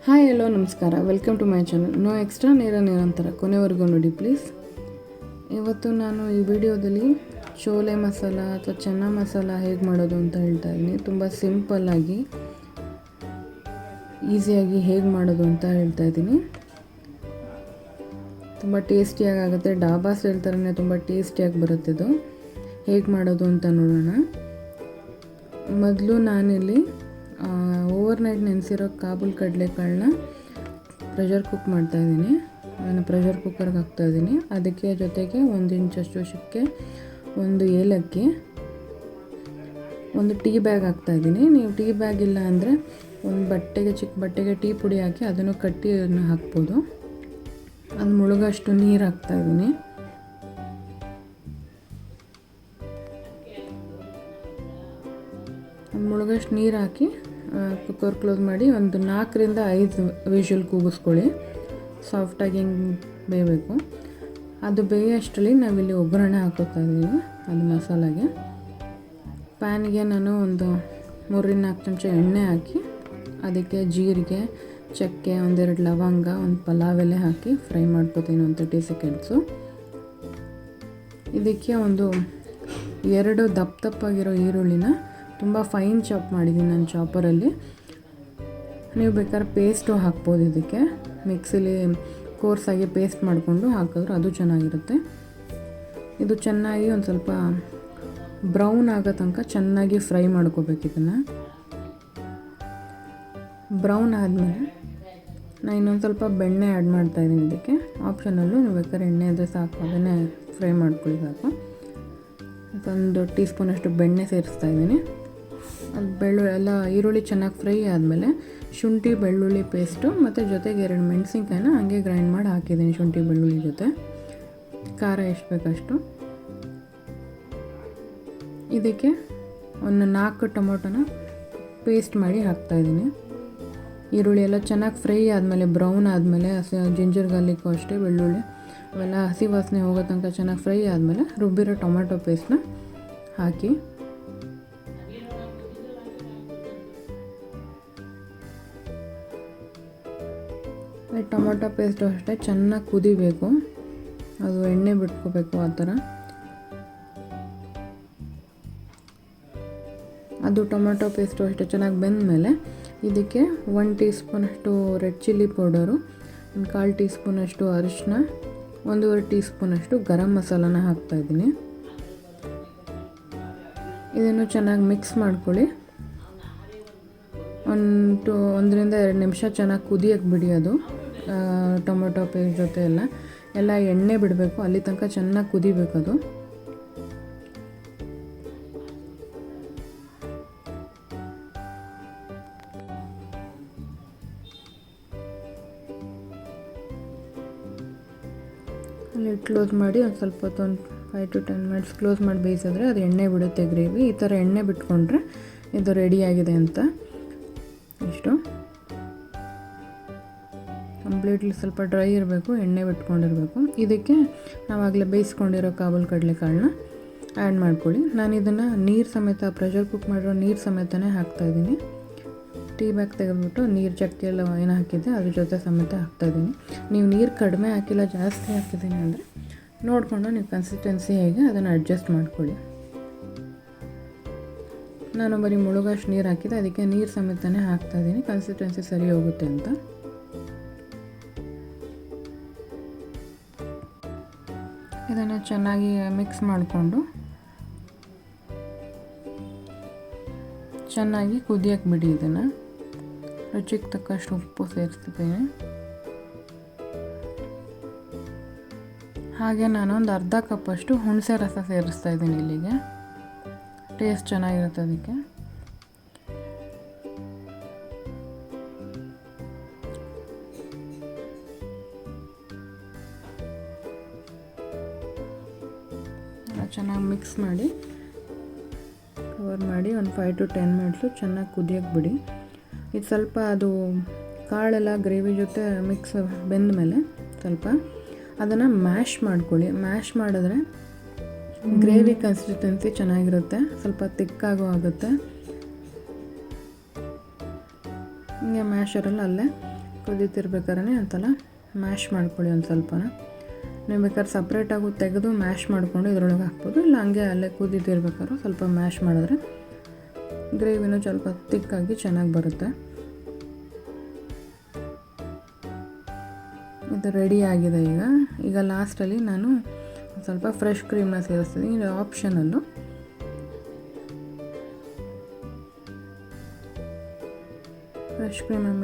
Hi hello ನಮಸ್ಕಾರ, welcome to my channel. No extra ನಿರಂತರ ಕೊನೆವರೆಗೂ ನೋಡಿ ಪ್ಲೀಸ್. ಇವತ್ತು ನಾನು ಈ ವಿಡಿಯೋದಲ್ಲಿ ಚೋಲೆ ಮಸಾಲ ಅಥವಾ ಚೆನ್ನ ಮಸಾಲ ಹೇಗೆ ಮಾಡೋದು ಅಂತ ಹೇಳ್ತಾ ಇದ್ದೀನಿ. ತುಂಬ ಸಿಂಪಲ್ಲಾಗಿ ಈಸಿಯಾಗಿ ಹೇಗೆ ಮಾಡೋದು ಅಂತ ಹೇಳ್ತಾ ಇದ್ದೀನಿ. ತುಂಬ ಟೇಸ್ಟಿಯಾಗಿ ಆಗುತ್ತೆ. ಡಾಬಾ ಸ್ಟೈಲ್ ಥರನೇ ತುಂಬ ಟೇಸ್ಟಿಯಾಗಿ ಬರುತ್ತಿದ್ದು. ಹೇಗೆ ಮಾಡೋದು ಅಂತ ನೋಡೋಣ. ಮೊದಲು ನಾನಿಲ್ಲಿ ಓವರ್ನೈಟ್ ನೆನೆಸಿರೋ ಕಾಬೂಲ್ ಕಡಲೆಕಾಳನ್ನ ಪ್ರೆಷರ್ ಕುಕ್ ಮಾಡ್ತಾಯಿದ್ದೀನಿ. ನಾನು ಪ್ರೆಷರ್ ಕುಕ್ಕರ್ಗೆ ಹಾಕ್ತಾಯಿದ್ದೀನಿ. ಅದಕ್ಕೆ ಜೊತೆಗೆ 1 ಇಂಚಷ್ಟು ಚಕ್ಕೆ, 1 ಏಲಕ್ಕಿ, 1 ಟೀ ಬ್ಯಾಗ್ ಹಾಕ್ತಾಯಿದ್ದೀನಿ. ನೀವು ಟೀ ಬ್ಯಾಗ್ ಇಲ್ಲ ಅಂದರೆ ಒಂದು ಚಿಕ್ಕ ಬಟ್ಟೆಗೆ ಟೀ ಪುಡಿ ಹಾಕಿ ಅದನ್ನು ಕಟ್ಟಿ ಹಾಕ್ಬೋದು. ಅದು ಮುಳುಗಷ್ಟು ನೀರು ಹಾಕ್ತಾಯಿದ್ದೀನಿ. ಮುಳುಗಷ್ಟು ನೀರು ಹಾಕಿ ಕುಕ್ಕರ್ ಕ್ಲೋಸ್ ಮಾಡಿ ಒಂದು 4 ರಿಂದ 5 ವಿಷಲ್ ಕೂಗಿಸ್ಕೊಳ್ಳಿ. ಸಾಫ್ಟಾಗಿ ಹಿಂಗೆ ಬೇಯಬೇಕು. ಅದು ಬೇಯೋಷ್ಟರಲ್ಲಿ ನಾವಿಲ್ಲಿ ಒಗ್ಗರಣೆ ಹಾಕೋತಾ ಇದ್ದೀವಿ. ಅದು ಮಸಾಲಾಗೆ ಪ್ಯಾನಿಗೆ ನಾನು ಒಂದು 3 ರಿಂದ 4 ಚಮಚ ಎಣ್ಣೆ ಹಾಕಿ ಅದಕ್ಕೆ ಜೀರಿಗೆ, ಚಕ್ಕೆ, 1-2 ಲವಂಗ, 1 ಪಲಾವ್ ಎಲೆ ಹಾಕಿ ಫ್ರೈ ಮಾಡ್ಕೋತೀನಿ 30 ಸೆಕೆಂಡ್ಸು. ಇದಕ್ಕೆ ಒಂದು 2 ದಪ್ಪಗಿರೋ ಈರುಳ್ಳಿನ ತುಂಬ ಫೈನ್ ಚಾಪ್ ಮಾಡಿದ್ದೀನಿ ನಾನು ಚಾಪರಲ್ಲಿ. ನೀವು ಬೇಕಾದ್ರೆ ಪೇಸ್ಟು ಹಾಕ್ಬೋದು. ಇದಕ್ಕೆ ಮಿಕ್ಸಿಲಿ ಕೋರ್ಸಾಗಿ ಪೇಸ್ಟ್ ಮಾಡಿಕೊಂಡು ಹಾಕಿದ್ರೆ ಅದು ಚೆನ್ನಾಗಿರುತ್ತೆ. ಇದು ಚೆನ್ನಾಗಿ ಒಂದು ಸ್ವಲ್ಪ ಬ್ರೌನ್ ಆಗೋ ತನಕ ಚೆನ್ನಾಗಿ ಫ್ರೈ ಮಾಡ್ಕೋಬೇಕು. ಇದನ್ನು ಬ್ರೌನ್ ಆದಮೇಲೆ ನಾನು ಇನ್ನೊಂದು ಸ್ವಲ್ಪ ಬೆಣ್ಣೆ ಆ್ಯಡ್ ಮಾಡ್ತಾಯಿದ್ದೀನಿ. ಇದಕ್ಕೆ ಆಪ್ಷನಲ್ಲು ನೀವು ಬೇಕಾದ್ರೆ ಎಣ್ಣೆ ಇದ್ದರೆ ಸಾಕು, ಅದನ್ನೇ ಫ್ರೈ ಮಾಡ್ಕೊಳ್ಳಿ ಸಾಕು. 1 ಟೀ ಸ್ಪೂನಷ್ಟು ಬೆಣ್ಣೆ ಸೇರಿಸ್ತಾಯಿದ್ದೀನಿ. ಅದು ಎಲ್ಲ ಈರುಳ್ಳಿ ಚೆನ್ನಾಗಿ ಫ್ರೈ ಆದಮೇಲೆ ಶುಂಠಿ ಬೆಳ್ಳುಳ್ಳಿ ಪೇಸ್ಟು ಮತ್ತು ಜೊತೆಗೆ 2 ಮೆಣಸಿನ್ಕಾಯಿನ ಹಾಗೆ ಗ್ರೈಂಡ್ ಮಾಡಿ ಹಾಕಿದ್ದೀನಿ ಶುಂಠಿ ಬೆಳ್ಳುಳ್ಳಿ ಜೊತೆ. ಖಾರ ಎಷ್ಟು ಬೇಕಷ್ಟು. ಇದಕ್ಕೆ ಒಂದು 4 ಟೊಮೊಟೊನ ಪೇಸ್ಟ್ ಮಾಡಿ ಹಾಕ್ತಾಯಿದ್ದೀನಿ. ಈರುಳ್ಳಿ ಎಲ್ಲ ಚೆನ್ನಾಗಿ ಫ್ರೈ ಆದಮೇಲೆ ಬ್ರೌನ್ ಆದಮೇಲೆ ಜಿಂಜರ್ ಗಾರ್ಲಿಕ್ಕು ಅಷ್ಟೇ, ಬೆಳ್ಳುಳ್ಳಿ ಅವೆಲ್ಲ ಹಸಿ ವಾಸನೆ ಹೋಗೋ ತನಕ ಚೆನ್ನಾಗಿ ಫ್ರೈ ಆದಮೇಲೆ ರುಬ್ಬಿರೋ ಟೊಮೆಟೊ ಪೇಸ್ಟ್ನ ಹಾಕಿ ಟೊಮೊಟೊ ಪೇಸ್ಟು ಅಷ್ಟೇ ಚೆನ್ನಾಗಿ ಕುದಿಬೇಕು. ಅದು ಎಣ್ಣೆ ಬಿಟ್ಕೋಬೇಕು ಆ ಥರ. ಅದು ಟೊಮೊಟೊ ಪೇಸ್ಟು ಅಷ್ಟೇ ಚೆನ್ನಾಗಿ ಬೆಂದಮೇಲೆ ಇದಕ್ಕೆ 1 ಟೀ ಸ್ಪೂನಷ್ಟು ರೆಡ್ ಚಿಲ್ಲಿ ಪೌಡರು, 1/4 ಟೀ ಸ್ಪೂನಷ್ಟು ಅರಿಶಿನ, 1/2 ಟೀ ಸ್ಪೂನಷ್ಟು ಗರಂ ಮಸಾಲಾನ ಹಾಕ್ತಾಯಿದ್ದೀನಿ. ಇದನ್ನು ಚೆನ್ನಾಗಿ ಮಿಕ್ಸ್ ಮಾಡ್ಕೊಳ್ಳಿ. 1 ರಿಂದ 2 ನಿಮಿಷ ಚೆನ್ನಾಗಿ ಕುದಿಯೋಕ್ಕೆ ಬಿಡಿ. ಅದು ಟೊಮೊಟೊ ಪೇಸ್ಟ್ ಜೊತೆ ಎಲ್ಲ ಎಣ್ಣೆ ಬಿಡಬೇಕು. ಅಲ್ಲಿ ತನಕ ಚೆನ್ನಾಗಿ ಕುದಿಬೇಕು ಅದು. ಅಲ್ಲಿ ಕ್ಲೋಸ್ ಮಾಡಿ ಒಂದು ಸ್ವಲ್ಪ ಹೊತ್ತು, 5 to 10 ಮಿನಿಟ್ಸ್ ಕ್ಲೋಸ್ ಮಾಡಿ ಬೇಯಿಸಿದ್ರೆ ಅದು ಎಣ್ಣೆ ಬಿಡುತ್ತೆ ಗ್ರೇವಿ. ಈ ಥರ ಎಣ್ಣೆ ಬಿಟ್ಕೊಂಡ್ರೆ ಇದು ರೆಡಿಯಾಗಿದೆ ಅಂತ. ಇಷ್ಟು ಕಂಪ್ಲೀಟ್ಲಿ ಸ್ವಲ್ಪ ಡ್ರೈ ಇರಬೇಕು, ಎಣ್ಣೆ ಬಿಟ್ಕೊಂಡಿರಬೇಕು. ಇದಕ್ಕೆ ನಾವಾಗಲೇ ಬೇಯಿಸ್ಕೊಂಡಿರೋ ಕಾಬೂಲ್ ಕಡಲೆಕಾಳನ್ನ ಆ್ಯಡ್ ಮಾಡ್ಕೊಳ್ಳಿ. ನಾನು ಇದನ್ನು ನೀರು ಸಮೇತ, ಪ್ರೆಷರ್ ಕುಕ್ ಮಾಡಿರೋ ನೀರು ಸಮೇತನೇ ಹಾಕ್ತಾಯಿದ್ದೀನಿ. ಟೀ ಬ್ಯಾಗ್ ತೆಗೆದುಬಿಟ್ಟು ನೀರು, ಚಕ್ಕೆ ಎಲ್ಲ ಏನು ಹಾಕಿದ್ದೆ ಅದ್ರ ಜೊತೆ ಸಮೇತ ಹಾಕ್ತಾಯಿದ್ದೀನಿ. ನೀವು ನೀರು ಕಡಿಮೆ ಹಾಕಿಲ್ಲ, ಜಾಸ್ತಿ ಹಾಕಿದ್ದೀನಿ ಅಂದರೆ ನೋಡಿಕೊಂಡು ನೀವು ಕನ್ಸಿಸ್ಟೆನ್ಸಿ ಹೇಗೆ ಅದನ್ನು ಅಡ್ಜಸ್ಟ್ ಮಾಡ್ಕೊಳ್ಳಿ. ನಾನು ಬರೀ ಮುಳುಗಷ್ಟು ನೀರು ಹಾಕಿದ್ದೆ, ಅದಕ್ಕೆ ನೀರು ಸಮೇತನೇ ಹಾಕ್ತಾಯಿದ್ದೀನಿ, ಕನ್ಸಿಸ್ಟೆನ್ಸಿ ಸರಿ ಹೋಗುತ್ತೆ ಅಂತ. ಇದನ್ನು ಚೆನ್ನಾಗಿ ಮಿಕ್ಸ್ ಮಾಡಿಕೊಂಡು ಚೆನ್ನಾಗಿ ಕುದಿಯೋಕ್ಕೆ ಬಿಡಿ. ಇದನ್ನು ರುಚಿಗೆ ತಕ್ಕಷ್ಟು ಉಪ್ಪು ಸೇರಿಸ್ತಿದ್ದೀನಿ. ಹಾಗೆ ನಾನು ಒಂದು ಅರ್ಧ ಕಪ್ಪಷ್ಟು ಹುಣಸೆ ರಸ ಸೇರಿಸ್ತಾ ಇದ್ದೀನಿ ಇಲ್ಲಿಗೆ. ಟೇಸ್ಟ್ ಚೆನ್ನಾಗಿರುತ್ತೆ ಅದಕ್ಕೆ. ಚೆನ್ನಾಗಿ ಮಿಕ್ಸ್ ಮಾಡಿ ಕವರ್ ಮಾಡಿ ಒಂದು 5 to 10 ಮಿನಿಟ್ಸು ಚೆನ್ನಾಗಿ ಕುದಿಯೋಕ್ಕೆ ಬಿಡಿ. ಇದು ಸ್ವಲ್ಪ ಅದು ಕಾಳೆಲ್ಲ ಗ್ರೇವಿ ಜೊತೆ ಮಿಕ್ಸ್ ಬೆಂದ ಮೇಲೆ ಸ್ವಲ್ಪ ಅದನ್ನು ಮ್ಯಾಶ್ ಮಾಡ್ಕೊಳ್ಳಿ. ಮ್ಯಾಶ್ ಮಾಡಿದ್ರೆ ಗ್ರೇವಿ ಕನ್ಸಿಸ್ಟೆನ್ಸಿ ಚೆನ್ನಾಗಿರುತ್ತೆ, ಸ್ವಲ್ಪ ತಿಕ್ಕಾಗೂ ಆಗುತ್ತೆ. ಹಿಂಗೆ ಮ್ಯಾಶರಲ್ಲಿ ಅಲ್ಲೇ ಕುದೀತಿರ್ಬೇಕಾದ್ರೆ ಒಂದ್ಸಲ ಮ್ಯಾಶ್ ಮಾಡ್ಕೊಳ್ಳಿ ಒಂದು ಸ್ವಲ್ಪನ. ನೀವು ಬೇಕಾದ್ರೆ ಸಪ್ರೇಟಾಗಿ ತೆಗೆದು ಮ್ಯಾಶ್ ಮಾಡಿಕೊಂಡು ಇದ್ರೊಳಗೆ ಹಾಕ್ಬೋದು, ಇಲ್ಲ ಹಂಗೆ ಅಲ್ಲೇ ಕುದೀತಿರ್ಬೇಕಾದ್ರೆ ಸ್ವಲ್ಪ ಮ್ಯಾಶ್ ಮಾಡಿದ್ರೆ ಗ್ರೇವಿನೂ ಸ್ವಲ್ಪ ತಿಕ್ಕಾಗಿ ಚೆನ್ನಾಗಿ ಬರುತ್ತೆ. ಇದು ರೆಡಿ ಆಗಿದೆ. ಈಗ ಲಾಸ್ಟಲ್ಲಿ ನಾನು ಸ್ವಲ್ಪ ಫ್ರೆಶ್ ಕ್ರೀಮ್ನ ಸೇರಿಸ್ತೀನಿ. ಇದು ಆಪ್ಷನಲ್ಲು. ಫ್ರೆಶ್ ಕ್ರೀಮನ್ನ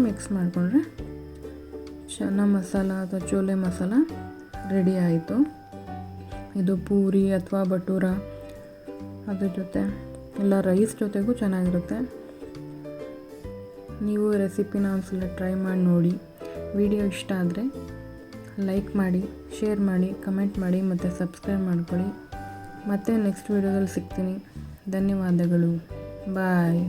ಮಿಕ್ಸ್ ಮಾಡಿಕೊಂಡ್ರೆ ಚೆನ್ನ ಮಸಾಲ ಅಥವಾ ಚೋಲೆ ಮಸಾಲ ರೆಡಿ ಆಯಿತು. ಇದು ಪೂರಿ ಅಥವಾ ಭಟೂರ ಅದ್ರ ಜೊತೆ ಇಲ್ಲ ರೈಸ್ ಜೊತೆಗೂ ಚೆನ್ನಾಗಿರುತ್ತೆ. ನೀವು ರೆಸಿಪಿನ ಒಂದ್ಸಲ ಟ್ರೈ ಮಾಡಿ ನೋಡಿ. ವಿಡಿಯೋ ಇಷ್ಟ ಆದರೆ ಲೈಕ್ ಮಾಡಿ, ಶೇರ್ ಮಾಡಿ, ಕಮೆಂಟ್ ಮಾಡಿ ಮತ್ತು ಸಬ್ಸ್ಕ್ರೈಬ್ ಮಾಡ್ಕೊಳ್ಳಿ. ಮತ್ತೆ ನೆಕ್ಸ್ಟ್ ವಿಡಿಯೋದಲ್ಲಿ ಸಿಗ್ತೀನಿ. ಧನ್ಯವಾದಗಳು. ಬಾಯ್.